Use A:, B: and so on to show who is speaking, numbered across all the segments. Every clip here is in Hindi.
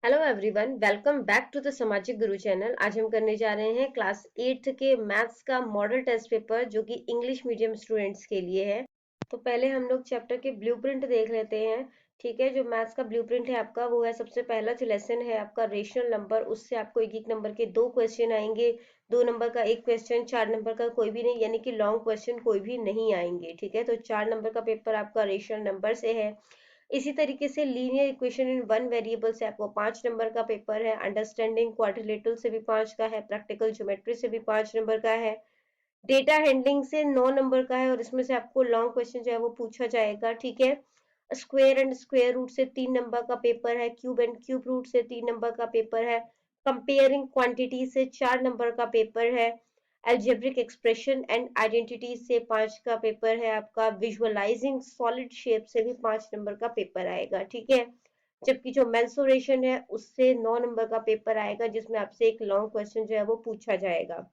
A: Hello everyone, welcome back to the Samajik Guru channel. आज हम करने जा रहे हैं क्लास 8 के मैथ्स का मॉडल टेस्ट पेपर जो कि इंग्लिश मीडियम स्टूडेंट्स के लिए है। तो पहले हम लोग चैप्टर के ब्लूप्रिंट देख लेते हैं। ठीक है, जो मैथ्स का ब्लूप्रिंट है आपका वो है, सबसे पहला जो लेसन है आपका रेशनल नंबर, उससे आपको एक एक नंबर के दो क्वेश्चन आएंगे। 2 नंबर का एक क्वेश्चन, 4 नंबर का कोई भी नहीं, यानी कि लॉन्ग क्वेश्चन कोई भी नहीं आएंगे। ठीक है, तो 4 नंबर का पेपर आपका रेशनल नंबर से है। इसी तरीके से linear equation in one variable से आपको 5 नंबर का पेपर है। अंडरस्टैंडिंग क्वाड्रिलेटरल से भी 5 का है। प्रैक्टिकल ज्योमेट्री से भी 5 नंबर का है। डेटा हैंडलिंग से 9 नंबर का है और इसमें से आपको लॉन्ग क्वेश्चन जो है वो पूछा जाएगा। ठीक है, स्क्वायर एंड स्क्वायर रूट से 3 नंबर का पेपर है। क्यूब एंड क्यूब रूट से 3 नंबर का पेपर है। कंपेयरिंग क्वांटिटी से 4 नंबर का पेपर है। एल्जेब्रिक एक्सप्रेशन एंड आइडेंटिटी से 5 का पेपर है आपका। विजुअलाइजिंग सॉलिड शेप से भी 5 नंबर का पेपर आएगा। ठीक है, जबकि जो मेंसुरेशन है उससे 9 नंबर का पेपर आएगा, जिसमें आपसे एक लॉन्ग क्वेश्चन जो है वो पूछा जाएगा।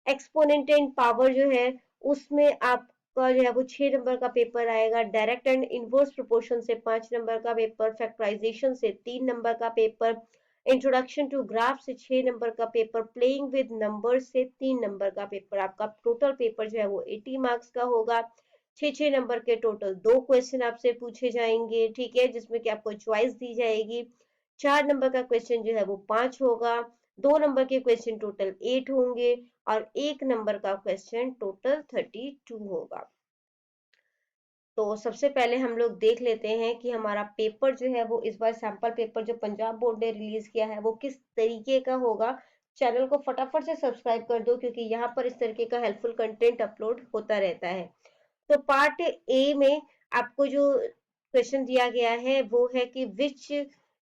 A: एक्सपोनेंट एंड पावर जो है उसमें आपका जो है वो 6 नंबर का पेपर आएगा। डायरेक्ट एंड इनवर्स प्रोपोर्शन से 5 नंबर का पेपर। फैक्टराइजेशन से 3 नंबर का पेपर। इंट्रोडक्शन टू ग्राफ से 6 नंबर का पेपर। प्लेइंग विद नंबर से 3 नंबर का पेपर। आपका टोटल पेपर जो है वो 80 मार्क्स का होगा। 6 6 नंबर के टोटल दो क्वेश्चन आपसे पूछे जाएंगे। ठीक है, जिसमें कि आपको चॉइस दी जाएगी। 4 नंबर का क्वेश्चन जो है वो 5 होगा। 2 नंबर के क्वेश्चन टोटल 8 होंगे और 1 नंबर का क्वेश्चन टोटल 32 होगा। तो सबसे पहले हम लोग देख लेते हैं कि हमारा पेपर जो है वो इस बार सैंपल पेपर जो पंजाब बोर्ड ने रिलीज किया है वो किस तरीके का होगा। चैनल को फटाफट से सब्सक्राइब कर दो, क्योंकि यहाँ पर इस तरीके का हेल्पफुल कंटेंट अपलोड होता रहता है। तो पार्ट ए में आपको जो क्वेश्चन दिया गया है वो है कि which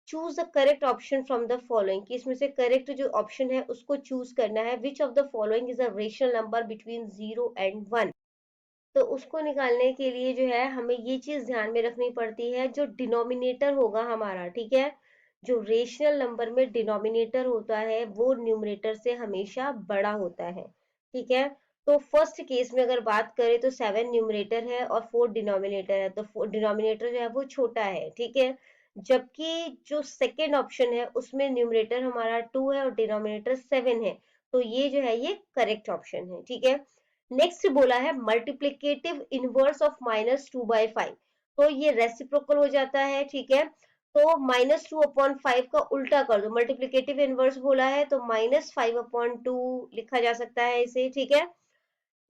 A: choose the correct option from the following, कि इसमें से करेक्ट जो ऑप्शन है उसको चूज करना है। विच of the following is a rational number between 0 and 1। तो उसको निकालने के लिए जो है हमें ये चीज ध्यान में रखनी पड़ती है, जो डिनोमिनेटर होगा हमारा। ठीक है, जो रेशनल नंबर में डिनोमिनेटर होता है वो न्यूमरेटर से हमेशा बड़ा होता है। ठीक है, तो फर्स्ट केस में अगर बात करें तो 7 न्यूमरेटर है और 4 डिनोमिनेटर है, तो डिनोमिनेटर जो है वो छोटा है। ठीक है, जबकि जो सेकेंड ऑप्शन है उसमें न्यूमरेटर हमारा 2 है और डिनोमिनेटर 7 है। तो ये जो है ये करेक्ट ऑप्शन है। ठीक है, नेक्स्ट बोला है मल्टीप्लीकेटिव इनवर्स ऑफ -2/5। तो ये रेसिप्रोकल हो जाता है। ठीक है, तो -2/5 का उल्टा कर दो। मल्टीप्लीकेटिव इनवर्स बोला है तो -5/2 लिखा जा सकता है इसे। ठीक है,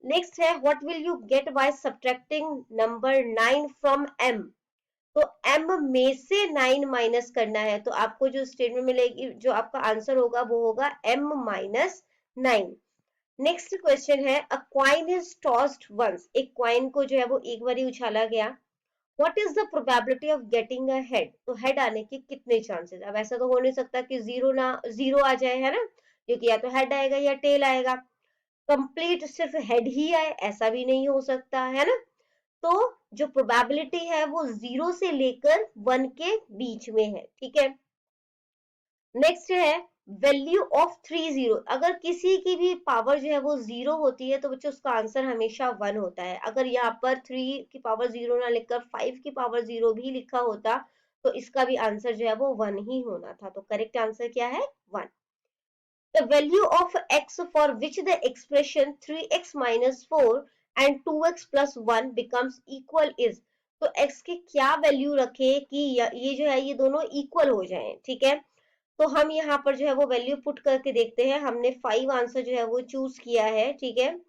A: नेक्स्ट है what will you get by subtracting number 9 from m। तो m में से 9 माइनस करना है, तो आपको जो स्टेटमेंट मिलेगी, जो आपका आंसर होगा वो होगा m-9। नेक्स्ट क्वेश्चन है अ क्वाइन इज टॉस्ड वंस। एक क्वाइन को जो है वो एक बार ही उछाला गया। What is the probability of getting a head. तो हेड आने के कितने चांसेस। अब ऐसा तो हो नहीं सकता कि जीरो आ जाए, है ना, क्योंकि या तो हेड आएगा या टेल आएगा। कंप्लीट सिर्फ हेड ही आए ऐसा भी नहीं हो सकता, है ना। तो जो प्रोबेबिलिटी है वो 0 से लेकर 1 के बीच में है। ठीक है, नेक्स्ट है वैल्यू ऑफ 30। अगर किसी की भी पावर जो है वो 0 होती है तो बच्चों उसका आंसर हमेशा 1 होता है। अगर यहाँ पर 3 की पावर 0 ना लिखकर 5 की पावर 0 भी लिखा होता तो इसका भी आंसर जो है वो 1 ही होना था। तो करेक्ट आंसर क्या है, 1। The value of x for which the expression 3x minus 4 and 2x plus 1 becomes equal is। तो x की क्या वैल्यू रखे कि ये जो है ये दोनों इक्वल हो जाएं। ठीक है, तो हम यहाँ पर जो है वो वैल्यू पुट करके देखते हैं। हमने 5 आंसर जो है वो चूज किया है। ठीक है,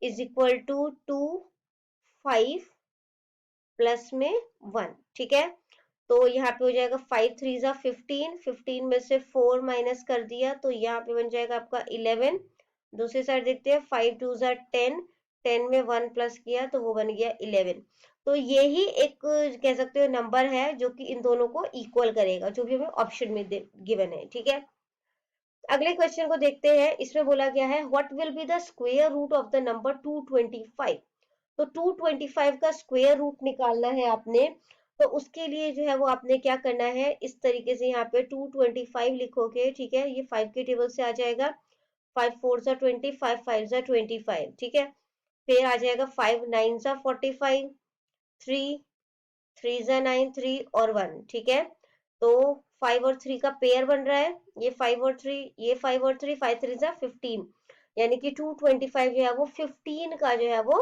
A: इज इक्वल टू 2 5 प्लस में 1। ठीक है, तो यहाँ पे हो जाएगा 5 3 जा 15, 15 में से 4 माइनस कर दिया तो यहाँ पे बन जाएगा आपका 11। दूसरी साइड देखते हैं, 5 2 जा 10, 10 में 1 प्लस किया तो वो बन गया 11। तो यही एक कह सकते हो नंबर है जो कि इन दोनों को इक्वल करेगा, जो भी हमें ऑप्शन में गिवन है। ठीक है, अगले क्वेश्चन को देखते हैं। इसमें बोला गया है what will be the square root of the number 225। तो 225 का स्क्वायर रूट निकालना है आपने। तो उसके लिए जो है वो आपने क्या करना है, इस तरीके से यहाँ पे 225 लिखोगे। ठीक है, ये 5 के टेबल से आ जाएगा। 5 4 जा 20, 5 5 जा 25। ठीक है, फिर आ जाएगा 5 9 जा 45, 3 3 जा 9, 3 और 1। ठीक है, तो 5 और 3 का पेयर बन रहा है, ये 5 और 3, ये 5 और 3, 5 3 15, यानी कि 225 जो है वो 15 का जो है वो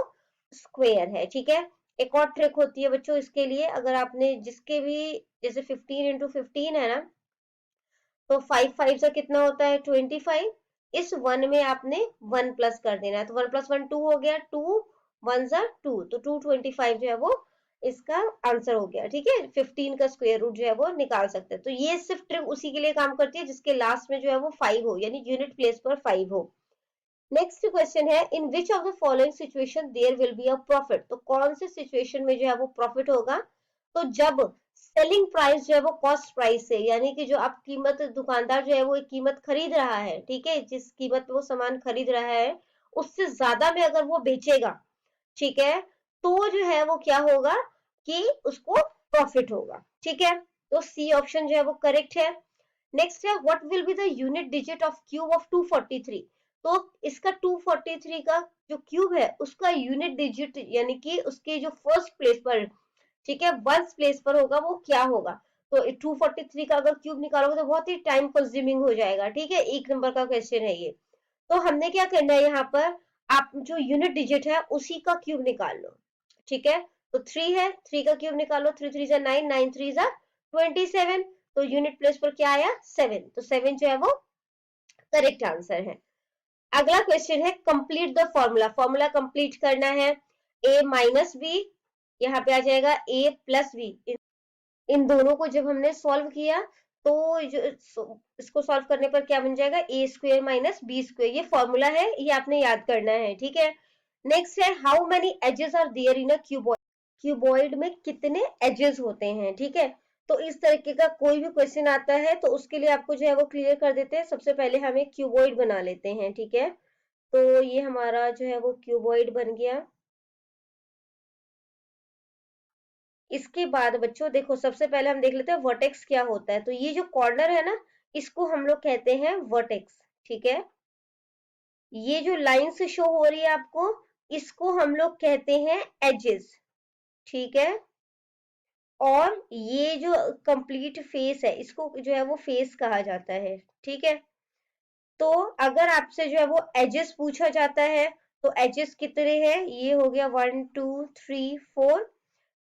A: स्क्वायर है। ठीक है, एक और ट्रिक होती है बच्चों इसके लिए, अगर आपने जिसके भी जैसे 15 इंटू 15 है ना, तो 5 5 से कितना होता है 25, इस वन में आपने 1 प्लस कर देना है, तो 1 प्लस 1 2 हो गया, 2 1 जा 2, तो 225 जो है वो इसका आंसर हो गया। ठीक है, 15 का स्क्वायर रूट जो है वो निकाल सकते हैं। तो ये सिर्फ ट्रिक उसी के लिए काम करती है जिसके लास्ट में जो है वो 5 हो, यानी यूनिट प्लेस पर 5 हो। नेक्स्ट क्वेश्चन है, in which of the following situation there will be a profit, तो कौन से सिचुएशन में जो है वो प्रॉफिट होगा, तो जब सेलिंग प्राइस जो है वो कॉस्ट प्राइस से, यानी कि जो आप कीमत, दुकानदार जो है वो एक कीमत खरीद रहा है, ठीक है, जिस कीमत पे वो सामान खरीद रहा है उससे ज्यादा में अगर वो बेचेगा, ठीक है, तो जो है वो क्या होगा कि उसको प्रॉफिट होगा। ठीक है, तो सी ऑप्शन जो है वो करेक्ट है। नेक्स्ट है, what will be the unit digit of cube of 243, तो इसका 243 का जो क्यूब है उसका यूनिट डिजिट यानी कि उसके जो फर्स्ट प्लेस पर, ठीक है, वंस प्लेस पर होगा वो क्या होगा, तो 243 का अगर क्यूब निकालोगे तो बहुत ही टाइम कंज्यूमिंग हो जाएगा। ठीक है, एक नंबर का क्वेश्चन है ये, तो हमने क्या करना है यहाँ पर, आप जो यूनिट डिजिट है उसी का क्यूब निकाल लो। ठीक है, तो 3 है, 3 का क्यूब निकालो, 3 3 जा 9, 9 3 जा 27, तो यूनिट प्लेस पर क्या आया 7, तो 7 जो है वो करेक्ट आंसर है। अगला क्वेश्चन है, complete the formula, formula complete करना है, a माइनस बी, यहाँ पे आ जाएगा a प्लस बी, इन दोनों को जब हमने सॉल्व किया तो जो इसको सॉल्व करने पर क्या बन जाएगा, ए स्क्वेयर माइनस बी स्क्वेयर, ये फॉर्मूला है, ये आपने याद करना है। ठीक है, नेक्स्ट है, how many edges are there in a cuboid, cuboid में कितने एजेस होते हैं। ठीक है, तो इस तरीके का कोई भी क्वेश्चन आता है तो उसके लिए आपको जो है वो क्लियर कर देते हैं। सबसे पहले हम एक क्यूबॉइड बना लेते हैं। ठीक है, तो ये हमारा जो है वो क्यूबॉइड बन गया। इसके बाद बच्चों देखो, सबसे पहले हम देख लेते हैं वर्टेक्स क्या होता है, तो ये जो कॉर्नर है ना, इसको हम लोग कहते हैं वर्टेक्स। ठीक है, ये जो लाइन से शो हो रही है आपको, इसको हम लोग कहते हैं एजेस। ठीक है, और ये जो कंप्लीट फेस है इसको जो है वो फेस कहा जाता है। ठीक है, तो अगर आपसे जो है वो एजेस पूछा जाता है, तो एजेस कितने हैं, ये हो गया 1 2 3 4,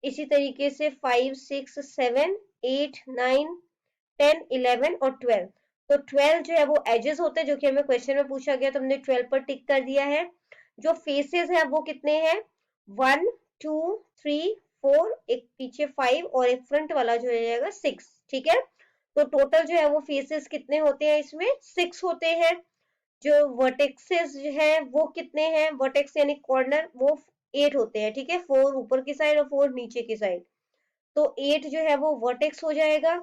A: इसी तरीके से 5 6 7 8 9 10 11 और 12, तो 12 जो है वो एजेस होते हैं, जो कि हमें क्वेश्चन में पूछा गया, तो हमने 12 पर टिक कर दिया है। जो फेसेस है वो कितने हैं, 1 2 3 4, एक पीछे 5 और एक फ्रंट वाला जो हो जाएगा 6। ठीक है, तो टोटल जो है वो फेसेस कितने होते हैं, इसमें 6 होते हैं। जो वर्टेक्सेस है वो कितने हैं, वर्टेक्स यानी कॉर्नर, वो 8 होते हैं। ठीक है, 4 ऊपर की साइड और 4 नीचे की साइड, तो 8 जो है वो वर्टेक्स हो जाएगा।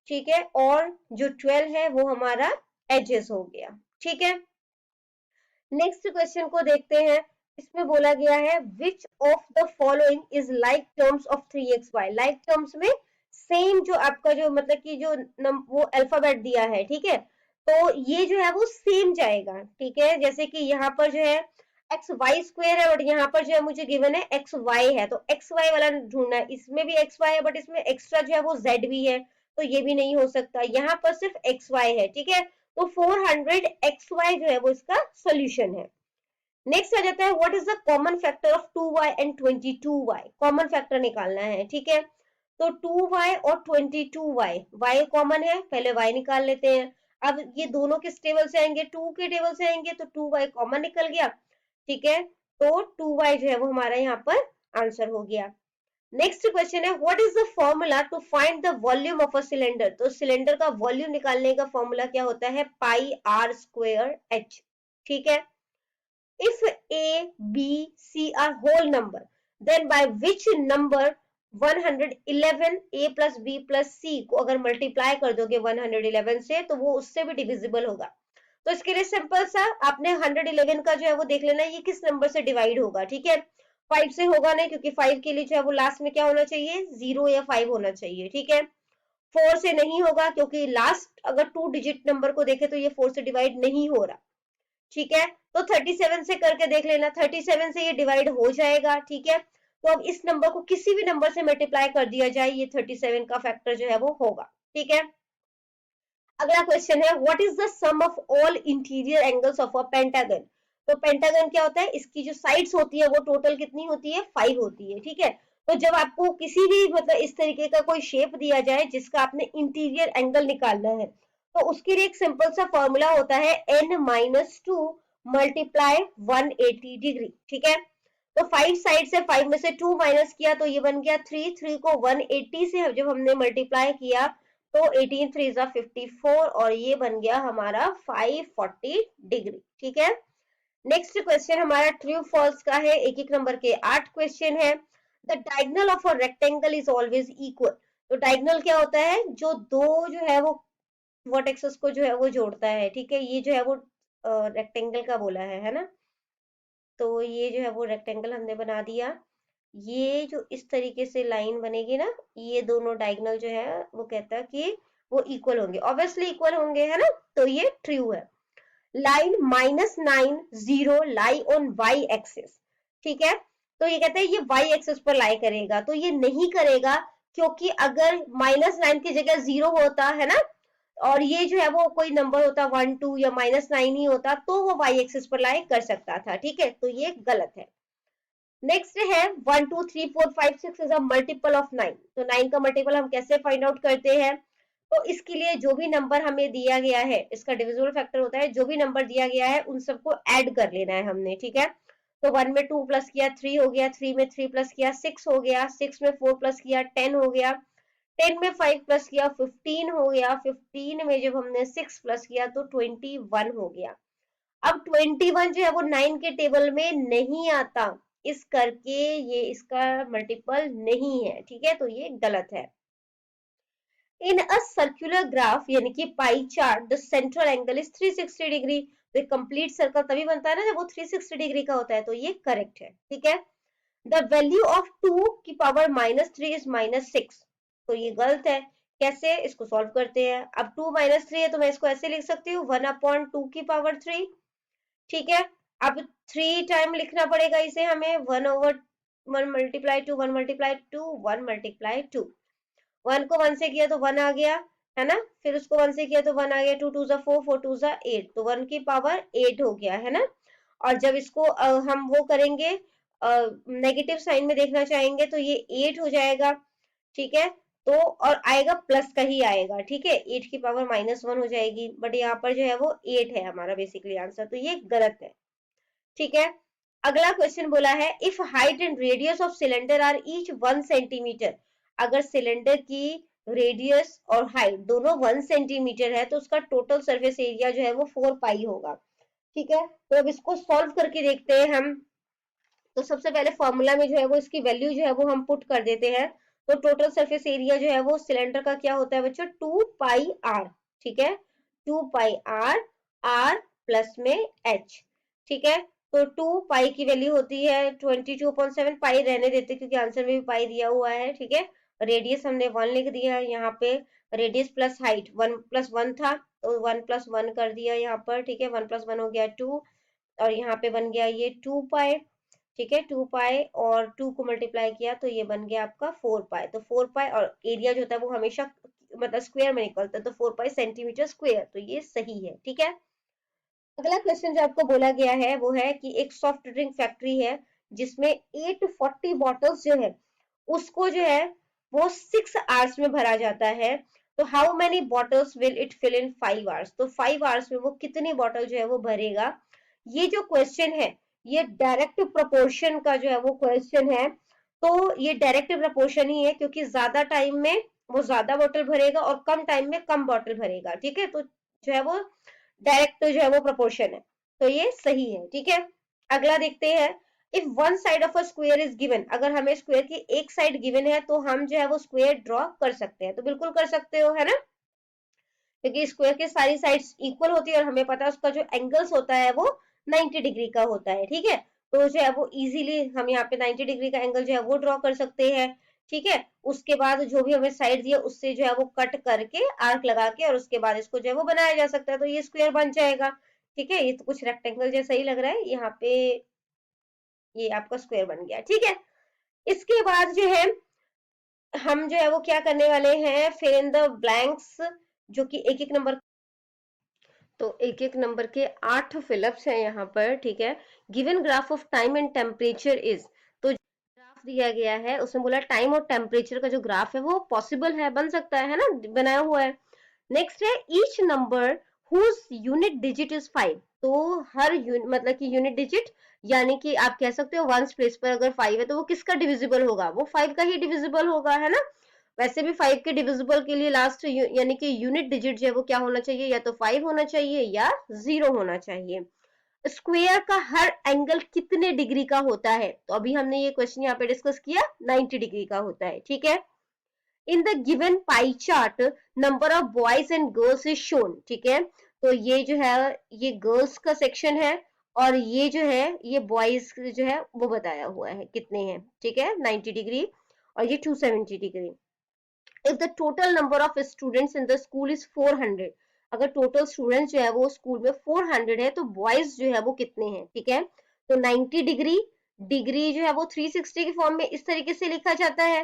A: ठीक है, और जो 12 है वो हमारा एजेस हो गया। ठीक है, नेक्स्ट क्वेश्चन को देखते हैं। इसमें बोला गया है, विच of the following is like terms of 3xy, like terms में सेम जो आपका जो मतलब कि जो वो अल्फाबेट दिया है, ठीक है, तो ये जो है वो सेम जाएगा। ठीक है, जैसे कि यहाँ पर जो है एक्स वाई स्क्वेयर है, बट यहाँ पर जो है मुझे गिवन है एक्स वाई है, तो एक्स वाई वाला ढूंढना है। इसमें भी एक्स वाई है बट इसमें एक्स्ट्रा जो है वो जेड भी है, तो ये भी नहीं हो सकता, यहाँ पर सिर्फ एक्स वाई है। ठीक है, तो 400 एक्स वाई जो है वो इसका सोल्यूशन है। नेक्स्ट आ जाता है, what is the common factor of 2y and 22y, common factor निकालना है। ठीक है, तो 2y और 22y, y कॉमन है, पहले y निकाल लेते हैं। अब ये दोनों किस टेबल से आएंगे, 2 के टेबल से आएंगे, तो 2y कॉमन निकल गया। ठीक है, तो 2y जो है वो हमारा यहाँ पर आंसर हो गया। नेक्स्ट क्वेश्चन है, what is the formula to find the volume of a cylinder, तो सिलेंडर का वॉल्यूम निकालने का फॉर्मूला क्या होता है, पाई आर स्क्वायर एच। ठीक है, if a b c are whole number, then by which number 111 a plus b plus c को अगर मल्टीप्लाई कर दोगे 111 से, तो वो उससे भी डिविजिबल होगा। तो इसके लिए सिंपल सा आपने 111 का जो है वो देख लेना है, ये किस नंबर से डिवाइड होगा। ठीक है, 5 से होगा नहीं, क्योंकि 5 के लिए जो है वो लास्ट में क्या होना चाहिए, 0 या 5 होना चाहिए। ठीक है, 4 से नहीं होगा, क्योंकि लास्ट अगर 2 डिजिट नंबर को देखे तो ये 4 से डिवाइड नहीं हो रहा। ठीक है, तो 37 से करके देख लेना, 37 से ये डिवाइड हो जाएगा। ठीक है, तो अब इस नंबर को किसी भी नंबर से मल्टीप्लाई कर दिया जाए, ये 37 का फैक्टर जो है वो होगा। ठीक है। अगला क्वेश्चन है what is the sum of all interior angles of a pentagon. तो पेंटागन क्या होता है, इसकी जो साइड्स होती है वो टोटल कितनी होती है, 5 होती है, ठीक है। तो जब आपको किसी भी मतलब इस तरीके का कोई शेप दिया जाए जिसका आपने इंटीरियर एंगल निकालना है, तो उसके लिए एक सिंपल सा फॉर्मूला होता है n-2 मल्टीप्लाई 180 डिग्री, ठीक है। तो 5 साइड से 5 में से 2 माइनस किया तो ये बन गया 3, 3 को 180 से जब हमने मल्टीप्लाई किया तो 18 3 जा 54 और ये बन गया हमारा 540 डिग्री, ठीक है। नेक्स्ट क्वेश्चन हमारा ट्रू फॉल्स का है, एक एक नंबर के 8 क्वेश्चन है। The diagonal of a rectangle is always equal. तो डायगोनल क्या होता है, जो दो जो है वो वर्टेक्सेस को जो है वो जोड़ता है, ठीक है। ये जो है वो रेक्टेंगल का बोला है ना। तो ये जो है वो रेक्टेंगल हमने बना दिया। ये जो इस तरीके से लाइन बनेगी ना, ये दोनों डायगोनल जो है वो कहता है कि वो इक्वल होंगे, ऑब्वियसली इक्वल होंगे, है ना। तो ये ट्रू है। Line -9 0 lie on Y axis, ठीक है। तो ये कहते हैं ये वाई एक्सिस पर लाई करेगा, तो ये नहीं करेगा, क्योंकि अगर -9 की जगह 0 होता है ना, और ये जो है वो कोई नंबर होता 1 2 या -9 ही होता, तो वो वाई एक्सिस पर लाई कर सकता था, ठीक है। तो ये गलत है। नेक्स्ट है 1 2 3 4 5 6 इज अ मल्टीपल ऑफ 9। तो 9 का मल्टीपल हम कैसे फाइंड आउट करते हैं, तो इसके लिए जो भी नंबर हमें दिया गया है, इसका डिविजिबल फैक्टर होता है, जो भी नंबर दिया गया है उन सबको ऐड कर लेना है हमने, ठीक है। तो 1 में 2 प्लस किया 3 हो गया, 3 में 3 प्लस किया 6 हो गया, 6 में 4 प्लस किया 10 हो गया, 10 में 5 प्लस किया 15 हो गया, 15 में जब हमने 6 प्लस किया तो 21 हो गया। अब 21 जो है वो 9 के टेबल में नहीं आता, इस करके ये इसका मल्टीपल नहीं है, ठीक है। तो ये गलत है। इन अ सर्कुलर ग्राफ यानी कि pie chart the central angle is 360 degree. तो कंप्लीट सर्कल तभी बनता है ना जब वो 360 डिग्री का होता है, तो ये करेक्ट है, ठीक है। द वैल्यू ऑफ 2 की पावर -3 इज -6। तो ये गलत है। कैसे, इसको सॉल्व करते हैं। अब 2 -3 है तो मैं इसको ऐसे लिख सकती हूँ 1/2 की पावर 3, ठीक है। अब 3 टाइम लिखना पड़ेगा इसे हमें, 1/1 multiply two 1 multiply two 1 multiply two. 1 को 1 से किया तो 1 आ गया, है ना। फिर उसको 1 से किया तो 1 आ गया, 2 2 4 4 2 8, तो 1 की पावर 8 हो गया, है ना। और जब इसको हम वो करेंगे, नेगेटिव साइन में देखना चाहेंगे तो ये 8 हो जाएगा, ठीक है। तो और आएगा प्लस का ही आएगा, ठीक है। 8 की पावर -1 हो जाएगी, बट यहाँ पर जो है वो 8 है हमारा बेसिकली आंसर, तो ये गलत है, ठीक है। अगला क्वेश्चन बोला है if height and radius of cylinder are each 1 centimetre. अगर सिलेंडर की रेडियस और हाइट दोनों 1 सेंटीमीटर है तो उसका टोटल सरफेस एरिया जो है वो 4 पाई होगा, ठीक है। तो अब इसको सॉल्व करके देखते हैं हम। तो सबसे पहले फॉर्मूला में जो है वो इसकी वैल्यू जो है वो हम पुट कर देते हैं। तो टोटल सरफेस एरिया जो है वो सिलेंडर का क्या होता है बच्चों, 2 पाई आर, ठीक है। 2 पाई आर, आर प्लस में एच, ठीक है। तो 2 पाई की वैल्यू होती है 22.7, पाई रहने देते क्योंकि आंसर में भी पाई दिया हुआ है, ठीक है। रेडियस हमने 1 लिख दिया है यहाँ पे, रेडियस प्लस हाइट 1 + 1 था तो 1 + 1 कर दिया यहाँ पर, ठीक है। 1 + 1 हो गया 2, और यहाँ पे बन गया ये 2 पाई, ठीक है। 2 पाई और 2 को मल्टीप्लाई किया तो ये बन गया आपका 4 पाई। तो 4 पाई और एरिया जो होता है वो हमेशा मतलब स्क्वायर में निकलता है, तो 4 पाई सेंटीमीटर स्क्वायर, तो ये सही है, ठीक है। अगला क्वेश्चन जो आपको बोला गया है वो है कि एक सॉफ्ट ड्रिंक फैक्ट्री है जिसमें 840 बॉटल्स जो है उसको जो है वो 6 आवर्स में भरा जाता है। तो how many bottles will it fill in 5 hours. तो 5 आवर्स में वो कितनी बॉटल जो है वो भरेगा। ये जो क्वेश्चन है ये डायरेक्ट प्रोपोर्शन का जो है वो क्वेश्चन है। तो ये डायरेक्ट प्रोपोर्शन ही है क्योंकि ज्यादा टाइम में वो ज्यादा बॉटल भरेगा और कम टाइम में कम बॉटल भरेगा, ठीक है। तो जो है वो डायरेक्ट जो है वो प्रोपोर्शन है, तो ये सही है, ठीक है। अगला देखते हैं if one side of a square is given. अगर हमें स्क्वायर की एक साइड गिवन है तो हम जो है वो स्क्वायर ड्रॉ कर सकते हैं, तो बिल्कुल कर सकते हो, है ना। क्योंकि स्क्वायर की सारी साइड्स इक्वल होती है और हमें पता है उसका जो एंगल्स होता है वो 90 डिग्री का होता है, ठीक है। तो जो है वो इजीली हम यहाँ पे 90 डिग्री का एंगल जो है वो ड्रॉ कर सकते हैं, ठीक है। उसके बाद जो भी हमें साइड दिया उससे जो है वो कट करके आर्क लगा के और उसके बाद इसको जो है वो बनाया जा सकता है, तो ये स्क्वायर बन जाएगा, ठीक है। ये तो कुछ रेक्टेंगल जैसा ही लग रहा है यहाँ पे, ये आपका स्क्वायर बन गया, ठीक है। इसके बाद जो है हम जो है वो क्या करने वाले हैं, फिल इन द ब्लैंक्स, जो कि एक एक नंबर, तो एक एक नंबर के 8 फिलअप्स हैं यहाँ पर, ठीक है। Given graph of time and temperature is, तो ग्राफ दिया गया है, उसमें बोला टाइम और टेम्परेचर का जो ग्राफ है वो पॉसिबल है, बन सकता है ना, बनाया हुआ है। नेक्स्ट है each number whose unit digit is 5, तो हर मतलब कि यूनिट डिजिट, यानी कि आप कह सकते हो वंस प्लेस पर अगर 5 है तो वो किसका डिविजिबल होगा, वो 5 का ही डिविजिबल होगा, है ना। वैसे भी 5 के डिविजिबल के लिए लास्ट यानी कि यूनिट डिजिट जो है वो क्या होना चाहिए, या तो 5 होना चाहिए या 0 होना चाहिए। स्क्वायर का हर एंगल कितने डिग्री का होता है, तो अभी हमने ये क्वेश्चन यहाँ पे डिस्कस किया, 90 डिग्री का होता है, ठीक है। In the given pie chart number of boys and girls is shown, ठीक है। तो ये जो है ये गर्ल्स का सेक्शन है, और ये जो है ये बॉयज जो है वो बताया हुआ है कितने हैं, ठीक है, 90 डिग्री और ये 270 degree. If the total number of students in the school is 400, अगर टोटल स्टूडेंट्स जो है वो स्कूल में 400 है तो बॉयज जो है वो कितने हैं, ठीक है। तो 90 डिग्री, डिग्री जो है वो 360 के फॉर्म में इस तरीके से लिखा जाता है,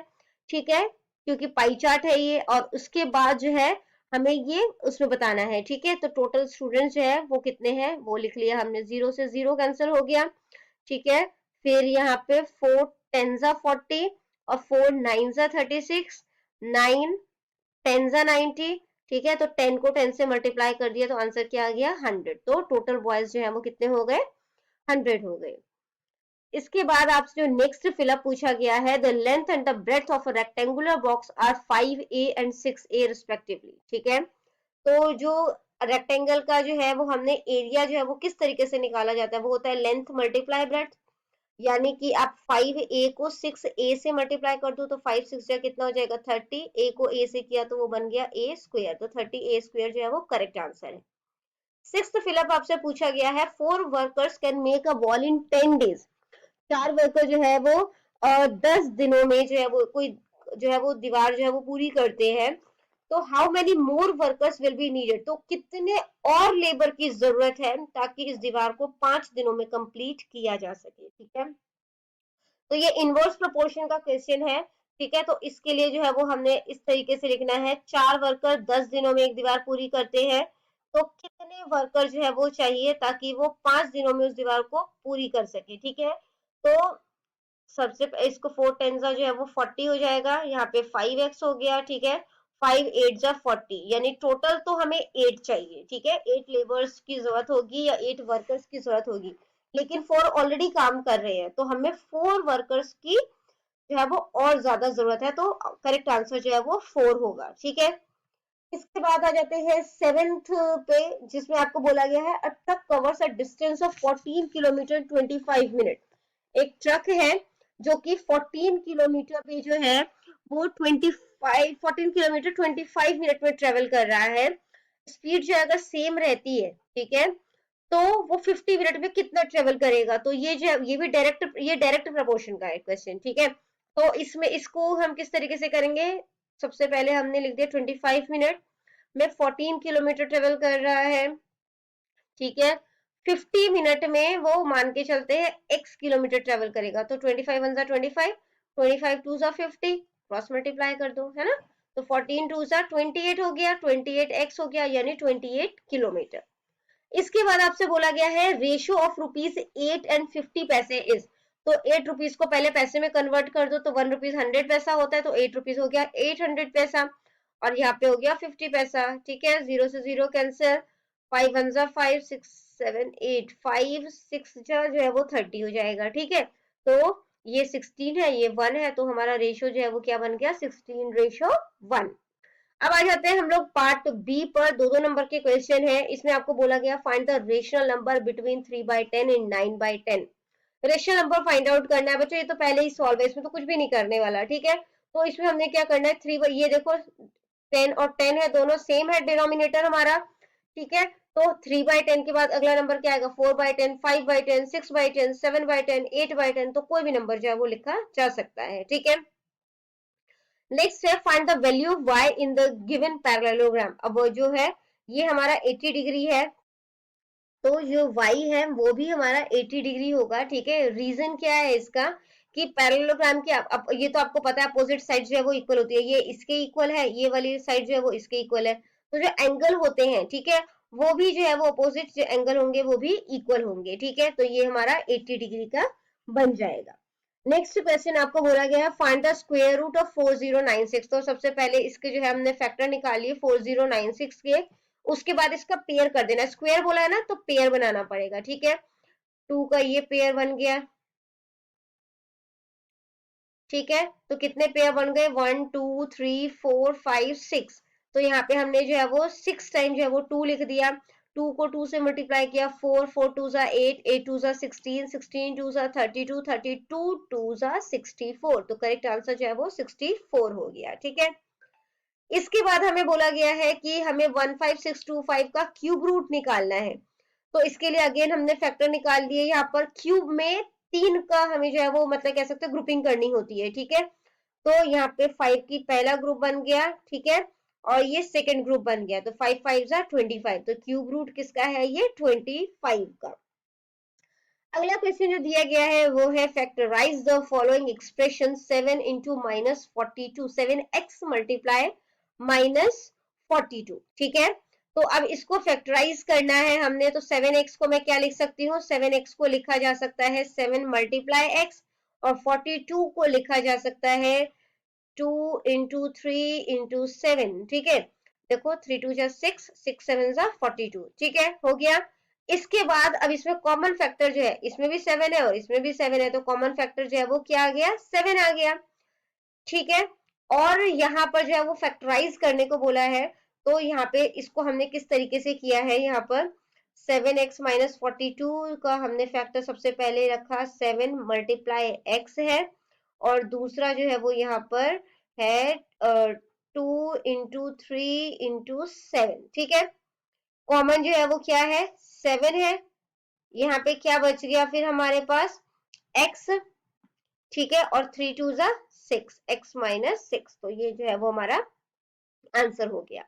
A: ठीक है, क्योंकि पाई चार्ट है ये, और उसके बाद जो है हमें ये उसमें बताना है, ठीक है। तो टोटल स्टूडेंट्स जो है वो कितने हैं वो लिख लिया हमने, 0 से 0 कैंसिल हो गया, ठीक है। फिर यहाँ पे 4 टेंजा 40 और 4 नाइनजा 36, 9 टेंजा 90, ठीक है। तो 10 को 10 से मल्टीप्लाई कर दिया तो आंसर क्या आ गया, 100। तो टोटल बॉयज जो है वो कितने हो गए, 100 हो गए। इसके बाद आपसे जो नेक्स्ट फिलअप पूछा गया है, the length and the breadth of a rectangular box are 5A and 6A respectively, ठीक है। तो जो रेक्टेंगल का जो है वो हमने एरिया जो है वो किस तरीके से निकाला जाता है, वो होता है लेंथ मल्टीप्लाई ब्रेथ, यानी कि आप 5A को 6A से मल्टीप्लाई कर दो तो 5 6 जा कितना हो जाएगा 30, A को A से किया तो वो बन गया A स्क्वायर, तो 30A स्क्वायर जो है वो करेक्ट आंसर है। सिक्स्थ फिलअप आपसे पूछा गया है, 4 workers can make a wall in 10 days, 4 worker जो है वो 10 दिनों में जो है वो कोई जो है वो दीवार जो है वो पूरी करते हैं, तो how many more workers will be needed, तो कितने और लेबर की जरूरत है ताकि इस दीवार को 5 दिनों में कंप्लीट किया जा सके, ठीक है। तो ये इनवर्स प्रोपोर्शन का क्वेश्चन है, ठीक है। तो इसके लिए जो है वो हमने इस तरीके से लिखना है, 4 वर्कर 10 दिनों में एक दीवार पूरी करते हैं, तो कितने वर्कर जो है वो चाहिए ताकि वो 5 दिनों में उस दीवार को पूरी कर सके, ठीक है। तो सबसे इसको 4 10 जो है वो 40 हो जाएगा, यहाँ पे 5x हो गया, ठीक है। 5 8 जा 40, यानी टोटल तो हमें 8 चाहिए, ठीक है, 8 लेबर्स की जरूरत होगी या 8 वर्कर्स की जरूरत होगी, लेकिन 4 ऑलरेडी काम कर रहे हैं तो हमें 4 वर्कर्स की जो है वो और ज्यादा जरूरत है, तो करेक्ट आंसर जो है वो 4 होगा, ठीक है। इसके बाद आ जाते हैं सेवेंथ पे, जिसमें आपको बोला गया है a truck covers a distance of 14 kilometre 25 minute, एक ट्रक है जो कि 14 किलोमीटर पे जो है वो 14 किलोमीटर 25 मिनट में ट्रेवल कर रहा है, स्पीड जो अगर सेम रहती है, ठीक है, तो वो 50 मिनट में कितना ट्रेवल करेगा, तो ये जो ये भी डायरेक्ट प्रपोर्शन का है क्वेश्चन, ठीक है। तो इसमें इसको हम किस तरीके से करेंगे, सबसे पहले हमने लिख दिया 25 मिनट में 14 किलोमीटर ट्रेवल कर रहा है, ठीक है। 50 मिनट में वो मान के चलते हैं x किलोमीटर ट्रेवल करेगा, तो 25 वन जा 25, 25 टू जा 50, क्रॉस मल्टीप्लाई कर दो, है ना। तो 14 टू जा 28 हो गया, 28x हो गया, यानी 28 किलोमीटर। इसके बाद आपसे बोला गया है रेशियो ऑफ रुपीज 8 एंड 50 पैसे इज, तो 8 रुपीज को पहले पैसे में कन्वर्ट कर दो तो 1 रुपीज 100 पैसा होता है, तो 8 रुपीज हो गया 800 पैसा, और यहाँ पे हो गया 50 पैसा, ठीक है। 0 से 0 कैंसिल, 5 वन जा 5, 6 7 8, 5 6 जा जो है वो 30 हो जाएगा, ठीक है। तो ये 16 है, ये 1 है, तो हमारा रेशियो जो है वो क्या बन गया 16:1। अब आ जाते हैं हम लोग पार्ट बी पर, दो नंबर के क्वेश्चन है, इसमें आपको बोला गया find the rational number between 3/10 and 9/10, rational number find out करना है बच्चों, ये तो पहले ही सॉल्व है, इसमें तो कुछ भी नहीं करने वाला, ठीक है। तो इसमें हमने क्या करना है, ये देखो 10 और 10 है, दोनों सेम है डिनोमिनेटर हमारा, ठीक है। तो 3/10 के बाद अगला नंबर क्या आएगा, 4/10, 5/10, 6/10, 7/10, 8/10, तो कोई भी नंबर जो है वो लिखा जा सकता है, ठीक है। नेक्स्ट है find the value of y in the given parallelogram, अब वो जो है ये हमारा 80 डिग्री है, तो जो y है वो भी हमारा 80 डिग्री होगा, ठीक है। रीजन क्या है इसका कि पैरेललोग्राम की ये तो आपको पता है अपोजिट साइड जो है वो इक्वल होती है, ये इसके इक्वल है, ये वाली साइड जो है वो इसके इक्वल है, तो जो एंगल होते हैं, ठीक है, वो भी जो है वो अपोजिट जो एंगल होंगे वो भी इक्वल होंगे, ठीक है, तो ये हमारा 80 डिग्री का बन जाएगा। नेक्स्ट क्वेश्चन आपको बोला गया है find the square root of 4096। तो सबसे पहले इसके जो है हमने फैक्टर निकाल लिए 4096 के, उसके बाद इसका पेयर कर देना, स्क्वायर बोला है ना तो पेयर बनाना पड़ेगा, ठीक है, 2 का ये पेयर बन गया, ठीक है, तो कितने पेयर बन गए 1 2 3 4 5 6, तो यहाँ पे हमने जो है वो 6 टाइम जो है वो 2 लिख दिया, 2 को 2 से मल्टीप्लाई किया, 4 4 2 जा 8 8 2 जा 16 16 2 जा 32 32 2 जा 64, तो करेक्ट आंसर जो है वो 64 हो गया, ठीक है। इसके बाद हमें बोला गया है कि हमें 15625 का क्यूब रूट निकालना है, तो इसके लिए अगेन हमने फैक्टर निकाल दिए, यहाँ पर क्यूब में 3 का हमें जो है वो मतलब कह सकते हैं ग्रुपिंग करनी होती है, ठीक है, तो यहाँ पे 5 की पहला ग्रुप बन गया, ठीक है, और ये सेकंड ग्रुप बन गया, तो 5 5 25, तो क्यूब रूट किसका है ये 25 का। अगला क्वेश्चन जो दिया गया है वो है factorise the following expression 7 into minus 42, 7x multiply minus 42, ठीक है, तो अब इसको फैक्टराइज करना है हमने, तो 7x को मैं क्या लिख सकती हूँ, 7x को लिखा जा सकता है 7 मल्टीप्लाई x, और 42 को लिखा जा सकता है 2 इंटू 3 इंटू 7, ठीक है, देखो 3 2 जा 6 6 7 जा 42, ठीक है, हो गया। इसके बाद अब इसमें कॉमन फैक्टर जो है, इसमें भी 7 है और इसमें भी 7 है, तो कॉमन फैक्टर जो है वो क्या आ गया 7 आ गया, ठीक है, और यहाँ पर जो है वो फैक्टराइज करने को बोला है, तो यहाँ पे इसको हमने किस तरीके से किया है, यहाँ पर 7x माइनस 42 का हमने फैक्टर सबसे पहले रखा 7 मल्टीप्लाई x है, और दूसरा जो है वो यहाँ पर है 2 इंटू 3 इंटू 7, ठीक है, कॉमन जो है वो क्या है 7 है, यहाँ पे क्या बच गया फिर हमारे पास x, ठीक है, और 3 2 जा 6, x माइनस 6, तो ये जो है वो हमारा आंसर हो गया।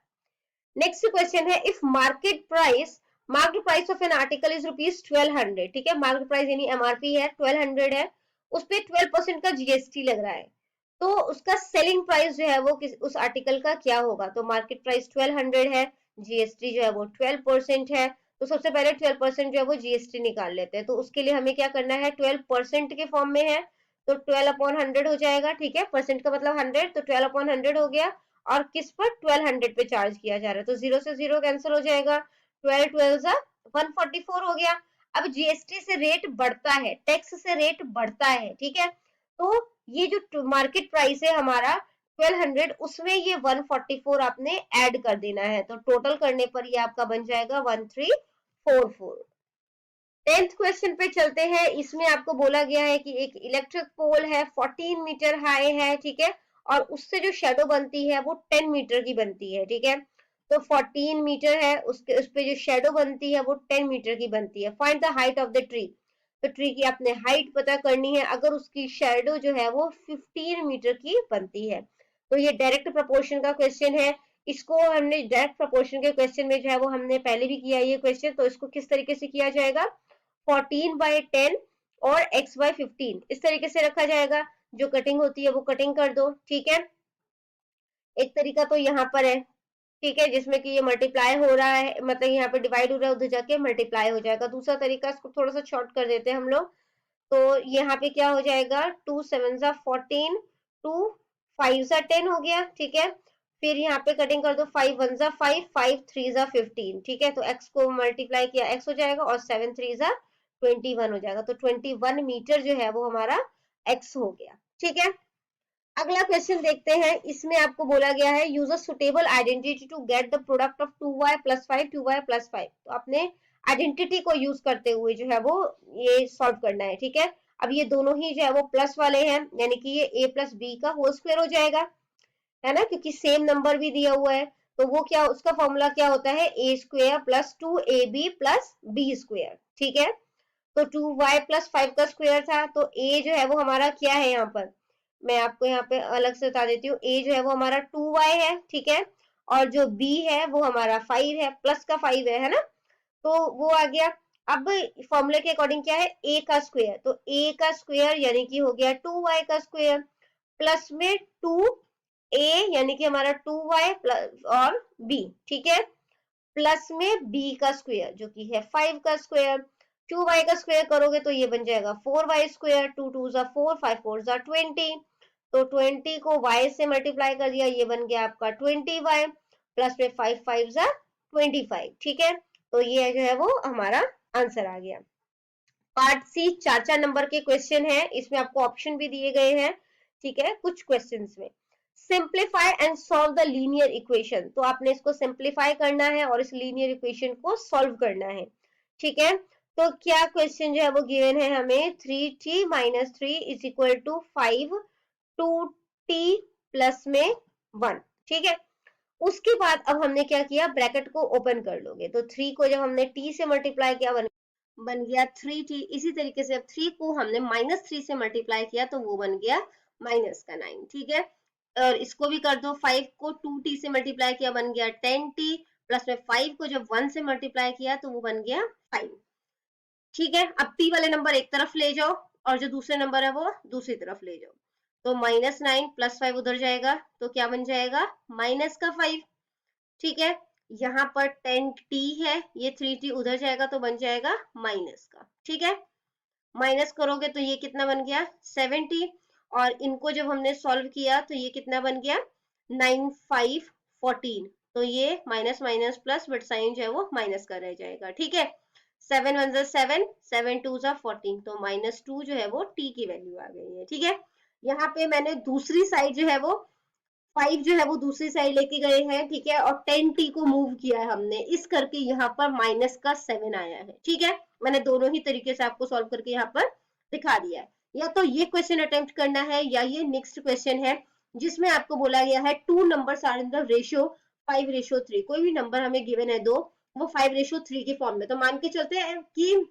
A: नेक्स्ट क्वेश्चन है if market price of an article is rupees 1200, ठीक है, मार्केट प्राइस यानी एमआरपी है 1200 है, उस पे 12% का जीएसटी लग रहा है, तो उसका सेलिंग प्राइस जो है वो उस आर्टिकल का क्या होगा, तो मार्केट प्राइस 1200 है, जीएसटी जो है वो 12% है, तो सबसे पहले 12% जो है वो जीएसटी निकाल लेते हैं, तो उसके लिए हमें क्या करना है 12% के फॉर्म में है, तो 12/100 हो जाएगा, ठीक है, परसेंट का मतलब 100, तो 12/100 हो गया, और किस पर 1200 पे चार्ज किया जा रहा है, तो 0 से 0 कैंसिल हो जाएगा, 12 12 जा 144 हो गया। अब जीएसटी से रेट बढ़ता है, टैक्स से रेट बढ़ता है, ठीक है, तो ये जो मार्केट प्राइस है हमारा 1200, उसमें ये 144 आपने ऐड कर देना है, तो टोटल करने पर ये आपका बन जाएगा 1344। 10th क्वेश्चन पे चलते हैं, इसमें आपको बोला गया है कि एक इलेक्ट्रिक पोल है 14 मीटर हाई है, ठीक है, और उससे जो शेडो बनती है वो 10 मीटर की बनती है, ठीक है, तो 14 मीटर है, उसके उस पे जो शेडो बनती है वो 10 मीटर की बनती है, find the height of the tree, तो ट्री की आपने हाइट पता करनी है, अगर उसकी शेडो जो है वो 15 मीटर की बनती है, तो ये डायरेक्ट प्रोपोर्शन का क्वेश्चन है, इसको हमने डायरेक्ट प्रोपोर्शन के क्वेश्चन में जो है वो हमने पहले भी किया ये क्वेश्चन, तो इसको किस तरीके से किया जाएगा 14/10 और x/15 इस तरीके से रखा जाएगा, जो कटिंग होती है वो कटिंग कर दो, ठीक है, एक तरीका तो यहाँ पर है, ठीक है, जिसमें कि ये मल्टीप्लाई हो रहा है, मतलब यहाँ पे डिवाइड हो रहा है, उधर जाके मल्टीप्लाई हो जाएगा, दूसरा तरीका इसको थोड़ा सा शॉर्ट कर देते हैं हम लोग, तो यहाँ पे क्या हो जाएगा 2 7 जा 14, 2 5 जा 10 हो गया, ठीक है, फिर यहाँ पे कटिंग कर दो 5 1 जा 5 5 3 जा 15, ठीक है, तो x को मल्टीप्लाई किया x हो जाएगा, और 7 3 जा 21 हो जाएगा, तो 21 मीटर जो है वो हमारा x हो गया, ठीक है। अगला क्वेश्चन देखते हैं, इसमें आपको बोला गया है use a suitable identity to get the product of 2y + 5 2y + 5, तो आपने आइडेंटिटी को यूज करते हुए जो है वो ये सॉल्व करना है, ठीक है, अब ये दोनों ही जो है वो प्लस वाले हैं, यानी कि ये a + b का होल स्क्वायर हो जाएगा, है ना, क्योंकि सेम नंबर भी दिया हुआ है, तो वो क्या उसका फॉर्मूला क्या होता है a square + 2ab + b square, ठीक है, तो 2y + 5 का स्क्वायर था, तो a जो है वो हमारा क्या है, यहाँ पर मैं आपको यहाँ पे अलग से बता देती हूँ, a जो है वो हमारा 2y है, ठीक है, और जो b है वो हमारा 5 है, प्लस का 5 है ना, तो वो आ गया। अब फॉर्मूले के अकॉर्डिंग क्या है, a का स्क्वायर, तो a का स्क्वायर यानी कि हो गया 2y का स्क्वायर, प्लस में 2a यानी कि हमारा 2y प्लस और b, ठीक है, प्लस में b का स्क्वायर जो कि है 5 का स्क्वायर, 2y का स्क्वायर करोगे तो ये बन जाएगा 4y स्क्वायर, 2 2 जा 4, 5 4 जा 20, तो 20 को y से मल्टीप्लाई कर दिया, ये बन गया आपका 20y, प्लस में 5 5 जा 25, ठीक है, तो ये जो है वो हमारा आंसर आ गया। पार्ट सी 4 नंबर के क्वेश्चन है, इसमें आपको ऑप्शन भी दिए गए हैं, ठीक है, कुछ क्वेश्चंस में simplify and solve the linear equation, तो आपने इसको सिंप्लीफाई करना है और इस लीनियर इक्वेशन को सॉल्व करना है, ठीक है। तो क्या क्वेश्चन जो है वो गिवन है हमें, 3t minus 3 is equal to 5 2t plus में 1, ठीक है। उसके बाद अब हमने क्या किया, ब्रैकेट को ओपन कर लोगे, तो 3 को जब हमने t से मल्टीप्लाई किया बन गया 3t, इसी तरीके से अब 3 को हमने -3 से मल्टीप्लाई किया तो वो बन गया -9, ठीक है। और इसको भी कर दो, 5 को 2t से मल्टीप्लाई किया बन गया 10t, प्लस में 5 को जब 1 से मल्टीप्लाई किया तो वो बन गया 5, ठीक है। अब t वाले नंबर एक तरफ ले जाओ और जो दूसरे नंबर है वो दूसरी तरफ ले जाओ, तो -9 प्लस 5 उधर जाएगा तो क्या बन जाएगा, -5, ठीक है। यहाँ पर 10t है, ये 3t उधर जाएगा तो बन जाएगा माइनस का, ठीक है। माइनस करोगे तो ये कितना बन गया 70, और इनको जब हमने सॉल्व किया तो ये कितना बन गया 9 5 14, तो ये minus minus plus but sign जो है वो माइनस का रह जाएगा, ठीक है। 7 1 जा 7, 7 2 जा 14, तो -2 जो है वो t की वैल्यू आ गई है, ठीक है। यहाँ पे मैंने दूसरी साइड जो है वो 5 जो है वो दूसरी साइड लेके गए हैं, ठीक है, और 10t को मूव किया है हमने, इस करके यहाँ पर -7 आया है, ठीक है। मैंने दोनों ही तरीके से आपको सॉल्व करके यहाँ पर दिखा दिया है। या तो ये क्वेश्चन अटेम्प्ट करना है या ये नेक्स्ट क्वेश्चन है जिसमें आपको बोला गया है 2 numbers are in the ratio 5:3, कोई भी नंबर हमें गिवन है दो, वो 5:3 के फॉर्म में, तो मान के चलते हैं कि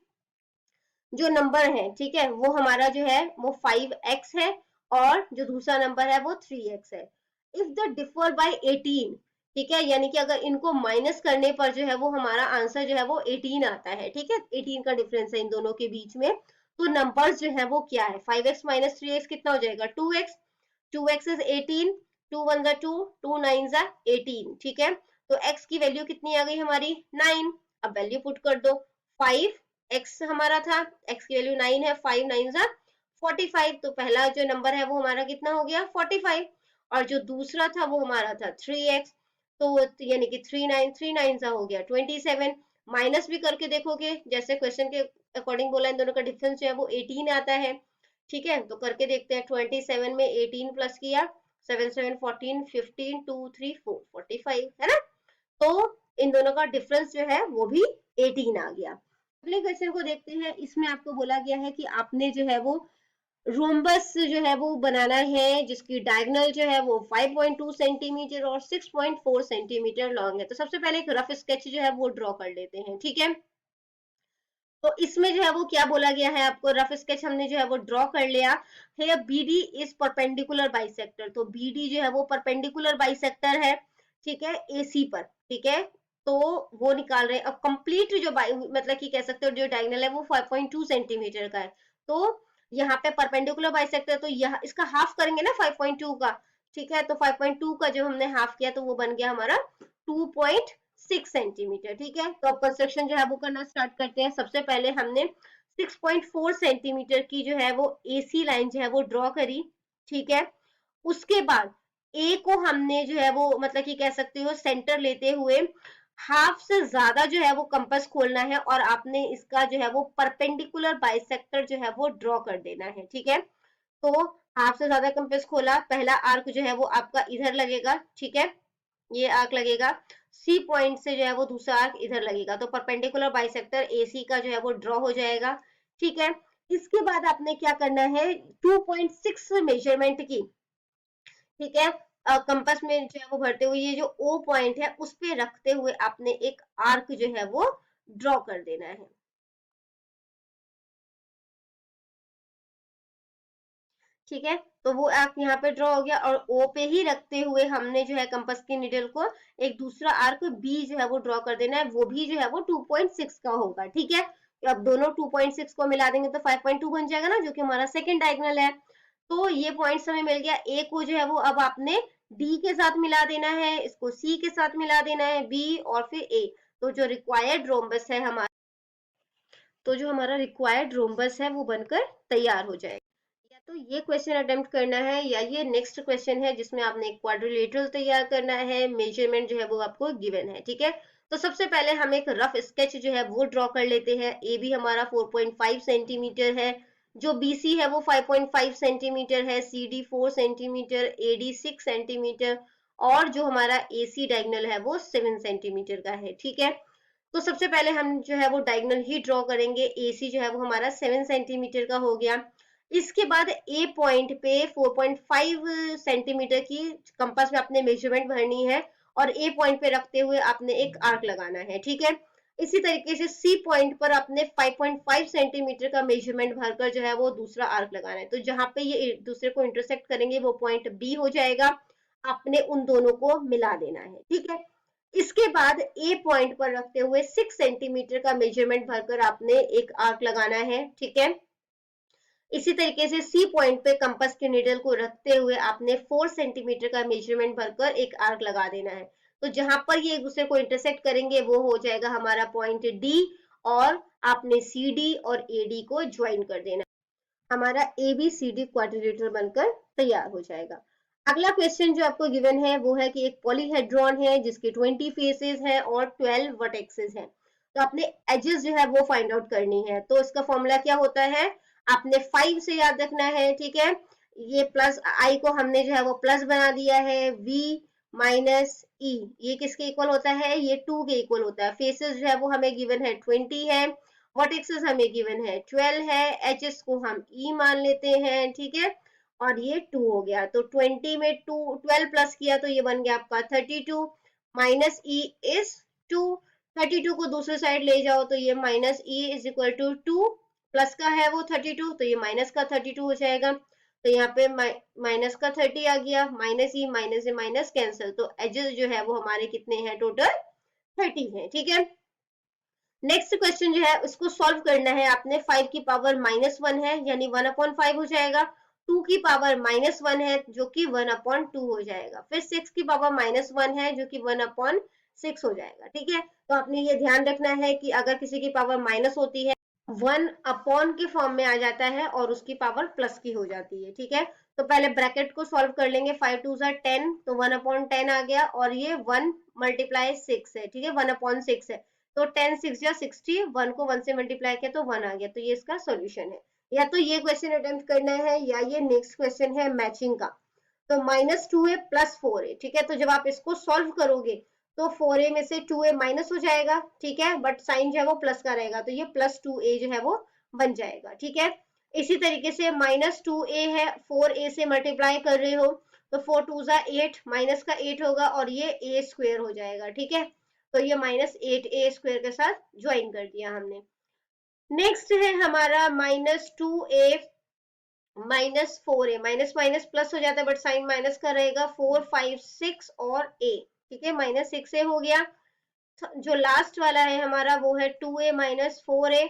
A: जो नंबर है, ठीक है, वो हमारा जो है वो 5x है और जो दूसरा नंबर है वो 3x है। इफ द डिफर बाय 18, ठीक है, यानी कि अगर इनको माइनस करने पर जो है वो हमारा आंसर जो है वो 18 आता है, ठीक है, 18 का डिफरेंस है इन दोनों के बीच में, तो नंबर्स जो है वो क्या है, 5x माइनस 3x कितना हो जाएगा 2x, 2x इज 18, 2 1 जा 2, 2 9 जा 18, ठीक है। तो x की वैल्यू कितनी आ गई हमारी 9, अब वैल्यू पुट कर दो, 5 x हमारा था, x की वैल्यू 9 है, 5 9 जा 45, तो पहला जो नंबर है वो हमारा कितना हो गया 45, और जो दूसरा था वो हमारा था 3x, तो यानी कि 3 9 3 9 जा हो गया 27, माइनस भी करके देखोगे जैसे क्वेश्चन के अकॉर्डिंग बोला इन दोनों का डिफरेंस जो है वो 18 आता है, ठीक है, तो करके देखते हैं, 27 में 18 प्लस किया 7 7 14 15 2 3 4 45, है ना, तो इन दोनों का डिफरेंस जो है वो भी 18 आ गया। अगले क्वेश्चन को देखते हैं, इसमें आपको बोला गया है कि आपने जो है वो रोम्बस जो है वो बनाना है जिसकी डायगोनल जो है वो 5.2 सेंटीमीटर और 6.4 सेंटीमीटर लॉन्ग है, तो सबसे पहले एक रफ स्केच जो है वो ड्रॉ कर लेते हैं, ठीक है। तो इसमें जो है वो क्या बोला गया है आपको, रफ स्केच हमने जो है वो ड्रॉ कर लिया है, बीडी इज परपेंडिकुलर बाइसेक्टर, तो बीडी जो है वो परपेंडिकुलर बाइसेक्टर है, ठीक है, एसी पर, ठीक है, तो वो निकाल रहे हैं। अब कंप्लीट जो मतलब कि कह सकते हो जो डायगोनल है वो 5.2 सेंटीमीटर का है, तो यहाँ पे परपेंडिकुलर बाइसेक्टर, तो यह इसका हाफ करेंगे ना 5.2 का, ठीक है, तो 5.2 का जो हमने हाफ किया तो वो बन गया हमारा 2.6 सेंटीमीटर, ठीक है। तो अब कंस्ट्रक्शन जो है वो करना स्टार्ट करते हैं। सबसे पहले हमने 6.4 सेंटीमीटर की जो है वो एसी लाइन जो है वो ड्रॉ करी, ठीक है। उसके बाद ए को हमने जो है वो मतलब कि कह सकते हो सेंटर लेते हुए हाफ से ज्यादा जो है वो कंपास खोलना है और आपने इसका जो है वो परपेंडिकुलर बाइसेक्टर जो है वो ड्रॉ कर देना है, ठीक है। तो हाफ से ज्यादा कंपास खोला, पहला आर्क जो है वो आपका इधर लगेगा, ठीक है, ये आर्क लगेगा, सी पॉइंट से जो है वो दूसरा आर्क इधर लगेगा, तो परपेंडिकुलर बाइसेक्टर एसी का जो है वो ड्रॉ हो जाएगा, ठीक है। इसके बाद आपने क्या करना है, 2.6 मेजरमेंट की, ठीक है, कंपास में जो है वो भरते हुए ये जो ओ पॉइंट है उस पे रखते हुए आपने एक आर्क जो है वो ड्रॉ कर देना है, ठीक है। तो वो आर्क यहाँ पे ड्रॉ हो गया और ओ पे ही रखते हुए हमने जो है कंपास की निडल को एक दूसरा आर्क बी जो है वो ड्रॉ कर देना है, वो भी जो है वो 2.6 का होगा, ठीक है। अब दोनों 2.6 को मिला देंगे तो 5.2 बन जाएगा ना, जो कि हमारा सेकंड डायगोनल है। तो ये पॉइंट्स हमें मिल गया। ए को जो है वो अब आपने डी के साथ मिला देना है, इसको सी के साथ मिला देना है, बी और फिर ए। तो जो रिक्वायर्ड रोम्बस है हमारा, तो जो हमारा रिक्वायर्ड रोम्बस है वो बनकर तैयार हो जाएगा। या तो ये क्वेश्चन अटेम्प्ट करना है या ये नेक्स्ट क्वेश्चन है जिसमें आपने एक क्वाड्रिलेटरल तैयार करना है, मेजरमेंट जो है वो आपको गिवन है, ठीक है। तो सबसे पहले हम एक रफ स्केच जो है वो ड्रॉ कर लेते हैं। ए बी हमारा 4.5 सेंटीमीटर है, जो बी सी है वो 5.5 सेंटीमीटर है, C D 4 centimetre, A D 6 centimetre और जो हमारा ए सी डायगोनल है वो 7 सेंटीमीटर का है, ठीक है। तो सबसे पहले हम जो है वो डायगोनल ही ड्रॉ करेंगे। AC जो है वो हमारा 7 सेंटीमीटर का हो गया। इसके बाद ए पॉइंट पे 4.5 सेंटीमीटर की कंपास में आपने मेजरमेंट भरनी है और ए पॉइंट पे रखते हुए आपने एक आर्क लगाना है, ठीक है। इसी तरीके से सी पॉइंट पर आपने 5.5 सेंटीमीटर का मेजरमेंट भरकर जो है वो दूसरा आर्क लगाना है। तो जहां पे ये एक दूसरे को इंटरसेक्ट करेंगे वो पॉइंट बी हो जाएगा। आपने उन दोनों को मिला देना है, ठीक है। इसके बाद ए पॉइंट पर रखते हुए 6 सेंटीमीटर का मेजरमेंट भरकर आपने एक आर्क लगाना है, ठीक है। इसी तरीके से सी पॉइंट पे कंपास के नीडल को रखते हुए आपने 4 सेंटीमीटर का मेजरमेंट भरकर एक आर्क लगा देना है। तो जहां पर ये एक दूसरे को इंटरसेक्ट करेंगे वो हो जाएगा हमारा पॉइंट डी और आपने सी डी और ए डी को ज्वाइन कर देना। हमारा A B C D quadrilateral बनकर तैयार हो जाएगा। अगला क्वेश्चन जो आपको गिवन है वो है कि एक पॉलीहेड्रॉन है जिसके 20 फेसेस हैं और 12 वर्टेक्सेस हैं। तो आपने एजेस जो है वो फाइंड आउट करनी है। तो इसका फॉर्मूला क्या होता है, आपने 5 से याद रखना है, ठीक है। ये प्लस आई को हमने जो है वो प्लस बना दिया है, v माइनस ई ये किसके इक्वल होता है, ये 2 के इक्वल होता है। फेसेस जो है वो हमें गिवन है 20 है, वर्टेक्सेस हमें गिवन है 12 है, एचएस को हम ई मान लेते हैं, ठीक है। और ये 2 हो गया। तो 20 में 12 प्लस किया तो ये बन गया आपका 32 माइनस ई इज 2। 32 को दूसरी साइड ले जाओ तो ये minus E is equal to 2, plus का है वो 32 तो ये माइनस का 32 हो जाएगा। तो यहाँ पे माइनस का 30 आ गया, माइनस ई माइनस से माइनस कैंसिल। तो एजेस जो है वो हमारे कितने हैं, टोटल 30 है, ठीक है। नेक्स्ट क्वेश्चन जो है उसको सॉल्व करना है आपने। 5 की पावर -1 है यानी 1/5 हो जाएगा। 2 की पावर -1 है जो कि 1/2 हो जाएगा। फिर 6 की पावर -1 है जो कि 1/6 हो जाएगा, ठीक है। तो आपने ये ध्यान रखना है कि अगर किसी की पावर माइनस होती है 1 अपॉन के फॉर्म में आ जाता है और उसकी पावर प्लस की हो जाती है, ठीक है। तो पहले ब्रैकेट को सॉल्व कर लेंगे। 5 2 10 तो 1/10 आ गया और ये 1 मल्टीप्लाई 6 है, ठीक है, 1/6 है। तो 10 6 या 60, 1 को 1 से मल्टीप्लाई किया तो 1 आ गया। तो ये इसका सॉल्यूशन है। या तो ये क्वेश्चन अटेम्प्ट करना है या ये नेक्स्ट क्वेश्चन है मैचिंग का। तो -2 है प्लस 4 है, ठीक है। तो जब आप इसको सॉल्व करोगे तो 4a में से 2a माइनस हो जाएगा, ठीक है, बट साइन जो है वो प्लस का रहेगा तो ये +2a जो है वो बन जाएगा, ठीक है। इसी तरीके से -2a है, 4a से मल्टीप्लाई कर रहे हो तो 4 2 8 माइनस का 8 होगा और ये a स्क्वायर हो जाएगा, ठीक है। तो ये -8a स्क्वायर के साथ ज्वाइन कर दिया हमने। नेक्स्ट है हमारा -2a -4a, minus minus plus हो जाता है बट साइन माइनस का रहेगा। 4 5 6 और a, ठीक है, -6a हो गया। जो लास्ट वाला है हमारा वो है 2a -4a,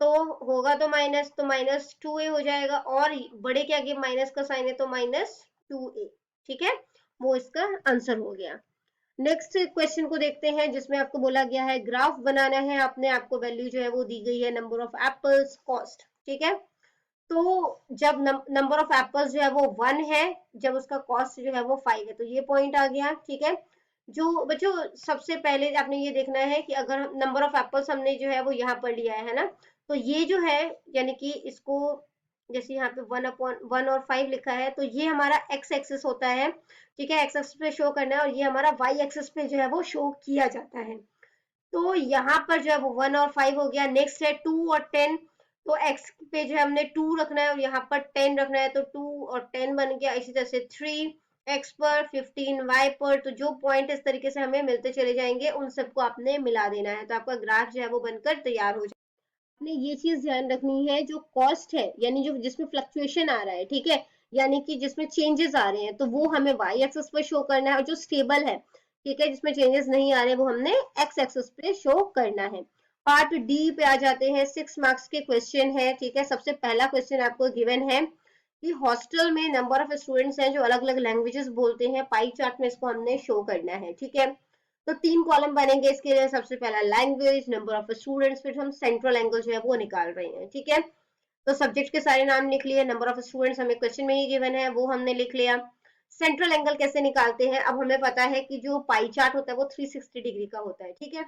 A: तो होगा तो माइनस, तो -2a हो जाएगा और बड़े के आगे माइनस का साइन है तो -2a, ठीक है, वो इसका आंसर हो गया। नेक्स्ट क्वेश्चन को देखते हैं जिसमें आपको बोला गया है ग्राफ बनाना है। आपको वैल्यू जो है वो दी गई है नंबर ऑफ एप्पल्स, कॉस्ट, ठीक है। तो जब नंबर ऑफ एप्पल्स जो है वो 1 है, जब उसका कॉस्ट जो है वो 5 है, तो ये पॉइंट आ गया, ठीक है। जो बच्चों सबसे पहले आपने ये देखना है कि अगर नंबर ऑफ एप्पल्स हमने जो है वो यहाँ पर लिया है ना, तो ये जो है यानी कि इसको जैसे यहाँ पे 1/1 और 5 लिखा है तो ये हमारा x एक्सिस होता है, ठीक है, x एक्सिस पे शो करना है और ये हमारा y एक्सिस पे जो है वो शो किया जाता है। तो यहाँ पर जो है वो 1 और 5 हो गया। नेक्स्ट है 2 और 10, तो x पे जो है हमने 2 रखना है और यहाँ पर 10 रखना है तो 2 और 10 बन गया। इसी तरह से 3 x पर, 15 y पर। तो जो पॉइंट इस तरीके से हमें मिलते चले जाएंगे उन सबको आपने मिला देना है तो आपका ग्राफ जो है वो बनकर तैयार हो जाए। आपने ये चीज ध्यान रखनी है जो कॉस्ट है यानी जो जिसमें फ्लक्चुएशन आ रहा है, ठीक है, यानी कि जिसमें चेंजेस आ रहे हैं तो वो हमें y एक्सिस पर शो करना है और जो स्टेबल है, ठीक है, जिसमें चेंजेस नहीं आ रहे वो हमने x एक्सिस पे शो करना है। पार्ट डी पे आ जाते हैं, 6 मार्क्स के क्वेश्चन है, ठीक है। सबसे पहला क्वेश्चन आपको गिवन है कि हॉस्टल में नंबर ऑफ स्टूडेंट्स हैं जो अलग अलग लैंग्वेजेस बोलते हैं, पाई चार्ट में इसको हमने शो करना है, ठीक है। तो 3 कॉलम बनेंगे इसके लिए, सबसे पहला लैंग्वेज, नंबर ऑफ स्टूडेंट्स, फिर हम सेंट्रल एंगल जो है वो निकाल रहे हैं, ठीक है। तो सब्जेक्ट के सारे नाम लिख लिए, नंबर ऑफ स्टूडेंट्स हमें क्वेश्चन में ही गिवन है वो हमने लिख लिया। सेंट्रल एंगल कैसे निकालते हैं, अब हमें पता है कि जो पाई चार्ट होता है वो 360 डिग्री का होता है, ठीक है।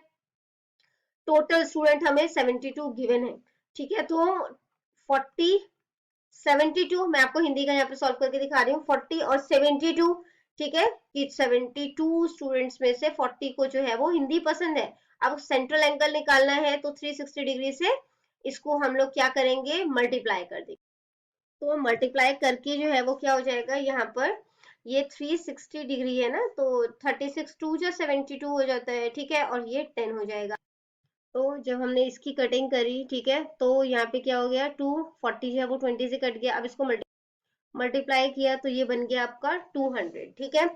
A: टोटल स्टूडेंट हमें 72 गिवन है, ठीक है। तो 40 72, मैं आपको हिंदी का यहाँ पे सॉल्व करके दिखा रही हूँ, 40 और 72, ठीक है, कि 72 स्टूडेंट्स में से 40 को जो है वो हिंदी पसंद है। अब सेंट्रल एंगल निकालना है तो 360 डिग्री से इसको हम लोग क्या करेंगे, मल्टीप्लाई कर देंगे। तो मल्टीप्लाई करके जो है वो क्या हो जाएगा, यहाँ पर ये 360 डिग्री है ना, तो 36 टू जो 72 हो जाता है, ठीक है, और ये 10 हो जाएगा। तो जब हमने इसकी कटिंग करी, ठीक है, तो यहाँ पे क्या हो गया, 240 जो है वो 20 से कट गया। अब इसको मल्टीप्लाई किया तो ये बन गया आपका 200, ठीक है।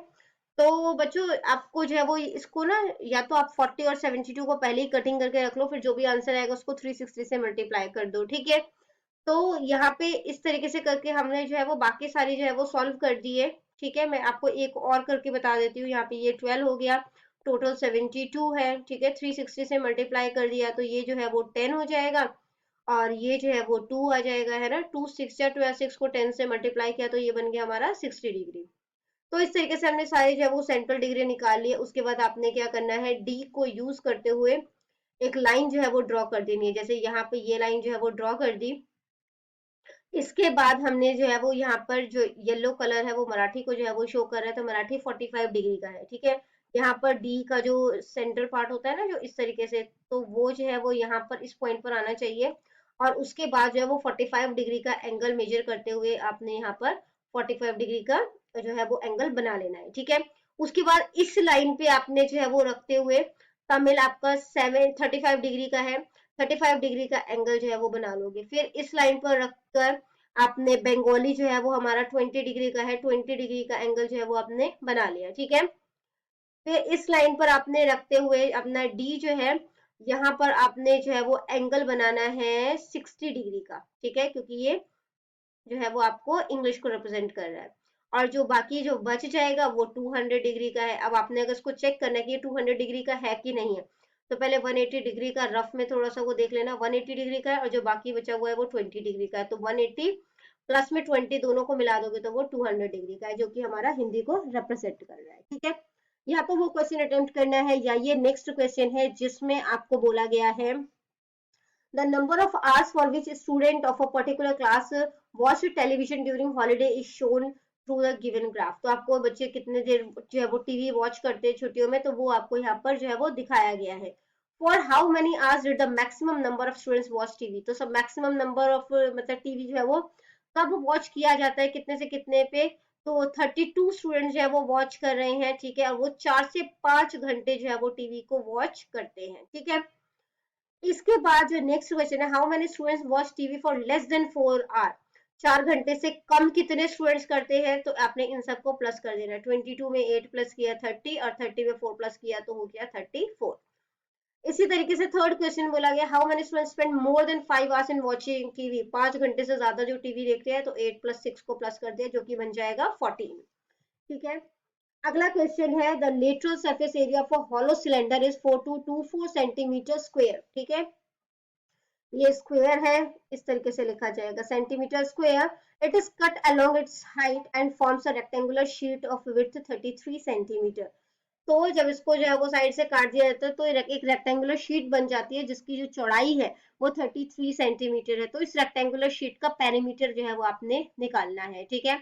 A: तो बच्चों आपको जो है वो इसको ना, या तो आप 40 और 72 को पहले ही कटिंग करके रख लो, फिर जो भी आंसर आएगा उसको 360 से मल्टीप्लाई कर दो, ठीक है। तो यहाँ पे इस तरीके से करके हमने जो है वो बाकी सारी जो है वो सॉल्व कर दी है, ठीक है। मैं आपको एक और करके बता देती हूँ, यहाँ पे ये 12 हो गया, टोटल 72 है, ठीक है। 360 से मल्टीप्लाई कर दिया तो ये जो है वो 10 हो जाएगा, और ये जो है वो 2 आ जाएगा, है ना। 2 6 या 12 6 को 10 से मल्टीप्लाई किया तो ये बन गया हमारा 60 डिग्री। तो इस तरीके से हमने सारी जो है वो सेंट्रल डिग्री निकाल ली है। उसके बाद आपने क्या करना है, डी को यूज करते हुए एक लाइन जो है वो ड्रॉ कर देनी है। जैसे यहाँ पे ये लाइन जो है वो ड्रॉ कर दी, इसके बाद हमने जो है वो यहाँ पर जो येलो कलर है वो मराठी को जो है वो शो कर रहा है, तो मराठी 45 डिग्री का है, ठीक है। यहाँ पर डी का जो सेंटर पार्ट होता है ना, जो इस तरीके से, तो वो जो है वो यहाँ पर इस पॉइंट पर आना चाहिए। और उसके बाद जो है वो 45 डिग्री का एंगल मेजर करते हुए आपने यहाँ पर 45 डिग्री का जो है वो एंगल बना लेना है, ठीक है। उसके बाद इस लाइन पे आपने जो है वो रखते हुए तमिल आपका 35 डिग्री का है, 35 डिग्री का एंगल जो है वो बना लोगे। फिर इस लाइन पर रखकर आपने बंगाली जो है वो हमारा 20 डिग्री का है, 20 डिग्री का एंगल जो है वो आपने बना लिया, ठीक है। फिर इस लाइन पर आपने रखते हुए अपना डी जो है, यहाँ पर आपने जो है वो एंगल बनाना है 60 डिग्री का, ठीक है, क्योंकि ये जो है वो आपको इंग्लिश को रिप्रेजेंट कर रहा है। और जो बाकी जो बच जाएगा वो 200 डिग्री का है। अब आपने अगर इसको चेक करना है कि ये 200 डिग्री का है कि नहीं है, तो पहले 180 डिग्री का रफ में थोड़ा सा वो देख लेना, 180 डिग्री का है, और जो बाकी बचा हुआ है वो 20 डिग्री का है। तो 180 प्लस में 20 दोनों को मिला दोगे तो वो 200 डिग्री का है, जो कि हमारा हिंदी को रिप्रेजेंट कर रहा है, ठीक है। यहाँ पर वो क्वेश्चन अटेम्प्ट करना है, या ये नेक्स्ट क्वेश्चन है जिसमें आपको बोला गया है the number of hours for which a student of a particular class watch television during holiday is shown through the given graph। तो आपको बच्चे कितने देर जो है वो टीवी वॉच करते हैं छुट्टियों में, तो वो आपको यहाँ पर जो है वो दिखाया गया है। For how many hours did the maximum number of students watch TV? तो सब maximum number of मतलब टीवी जो है वो कब वॉच किया जाता है, कितने से कितने पे, तो 32 स्टूडेंट जो है वो वॉच कर रहे हैं, ठीक है। और वो 4 से 5 घंटे जो है वो टीवी को वॉच करते हैं, ठीक है। इसके बाद जो नेक्स्ट क्वेश्चन है, how many students watch TV for less than 4 hour. 4 घंटे से कम कितने स्टूडेंट्स करते हैं, तो आपने इन सबको प्लस कर देना है। 22 में 8 प्लस किया 30, और 30 में 4 प्लस किया तो हो गया 34। इसी तरीके से थर्ड क्वेश्चन बोला गया, how many students spend more than 5 hours in watching TV. 5 घंटे से ज्यादा जो टीवी देखते हैं, तो 8 प्लस 6 को प्लस कर दिया, जो कि बन जाएगा 14, ठीक है। अगला क्वेश्चन है, the lateral surface area for hollow cylinder is 4224 centimetre square, ठीक है। ये स्क्वायर है, इस तरीके से लिखा जाएगा centimetre square. It is cut along it's height and forms a rectangular sheet of width 33 centimetre. तो जब इसको जो है वो साइड से काट दिया जाता है तो एक रेक्टेंगुलर शीट बन जाती है, जिसकी जो चौड़ाई है वो 33 सेंटीमीटर है। तो इस रेक्टेंगुलर शीट का पेरीमीटर जो है वो आपने निकालना है, ठीक है।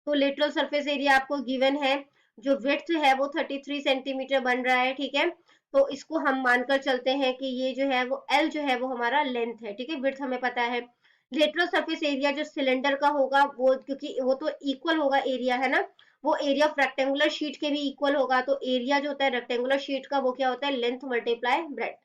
A: तो लेटरल सरफेस एरिया आपको गिवन है, जो विड्थ है वो 33 सेंटीमीटर बन रहा है, ठीक है। तो इसको हम मानकर चलते हैं कि ये जो है वो L जो है वो हमारा लेंथ है, ठीक है। विड्थ हमें पता है। लेटरल सरफेस एरिया जो सिलेंडर का होगा वो, क्योंकि वो तो इक्वल होगा एरिया, है ना, वो एरिया ऑफ रेक्टेंगुलर शीट के भी इक्वल होगा। तो एरिया जो होता है रेक्टेंगुलर शीट का वो क्या होता है, लेंथ मल्टीप्लाई ब्रेड्थ,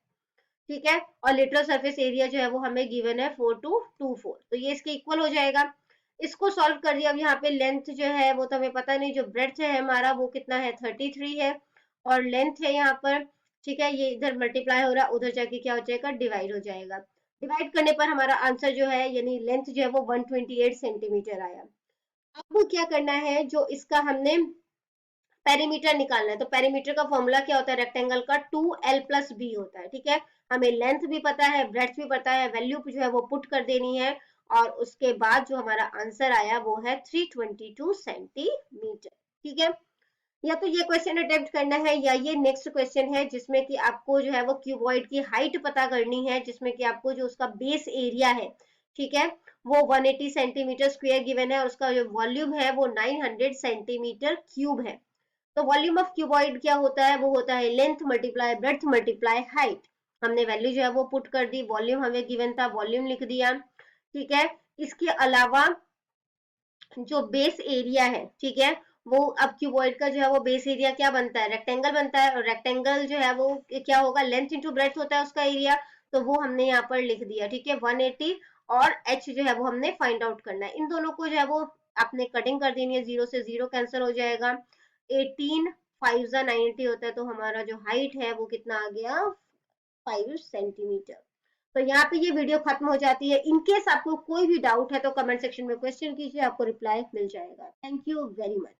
A: ठीक है। और लेटरल सरफेस एरिया जो है वो हमें गिवन है 4224, तो ये इसके इक्वल हो जाएगा। इसको सॉल्व कर दिया। अब यहाँ पे लेंथ जो है वो तो हमें पता नहीं, जो ब्रेड्थ है हमारा वो कितना है 33 है, और लेंथ है यहाँ पर ठीक है, ये इधर मल्टीप्लाई हो रहा है, उधर जाके क्या हो जाएगा, डिवाइड हो जाएगा। डिवाइड करने पर हमारा आंसर जो है यानी लेंथ जो है वो 128 सेंटीमीटर आया। अब क्या करना है, जो इसका हमने पेरीमीटर निकालना है, तो पेरीमीटर का फॉर्मूला क्या होता है, रेक्टेंगल का 2l+b होता है। ठीक है, हमें लेंथ भी पता है, ब्रेड्थ भी पता है, वैल्यू जो है वो पुट कर देनी है, और उसके बाद जो हमारा आंसर आया वो है 322 सेंटीमीटर। ठीक है, या तो ये क्वेश्चन अटेम्प्ट करना है, या ये नेक्स्ट क्वेश्चन है जिसमें कि आपको जो है वो क्यूबॉइड की हाइट पता करनी है, जिसमें कि आपको जो उसका बेस एरिया है, ठीक है, वो 180 सेंटीमीटर स्क्वायर गिवन है, और उसका जो वॉल्यूम है वो 900 सेंटीमीटर क्यूब है। तो वॉल्यूम ऑफ क्यूबॉइड क्या होता है, वो होता है length multiply breadth multiply height. हमने वैल्यू जो है वो पुट कर दी, वॉल्यूम हमें गिवन था, वॉल्यूम लिख दिया। ठीक है, इसके अलावा जो बेस एरिया है, ठीक है, वो अब क्यूबॉइड का जो है वो बेस एरिया क्या बनता है, रेक्टेंगल बनता है, और रेक्टेंगल जो है वो क्या होगा, लेंथ इंटू ब्रेड्थ होता है उसका एरिया, तो वो हमने यहाँ पर लिख दिया। ठीक है, 180, और एच जो है वो हमने फाइंड आउट करना है। इन दोनों को जो है वो आपने कटिंग कर देनी है, 0 से 0 कैंसिल हो जाएगा, 18 5 90 होता है, तो हमारा जो हाइट है वो कितना आ गया, 5 सेंटीमीटर। तो यहाँ पे ये वीडियो खत्म हो जाती है। इनकेस आपको कोई भी डाउट है तो कमेंट सेक्शन में क्वेश्चन कीजिए, आपको रिप्लाई मिल जाएगा। Thank you very much.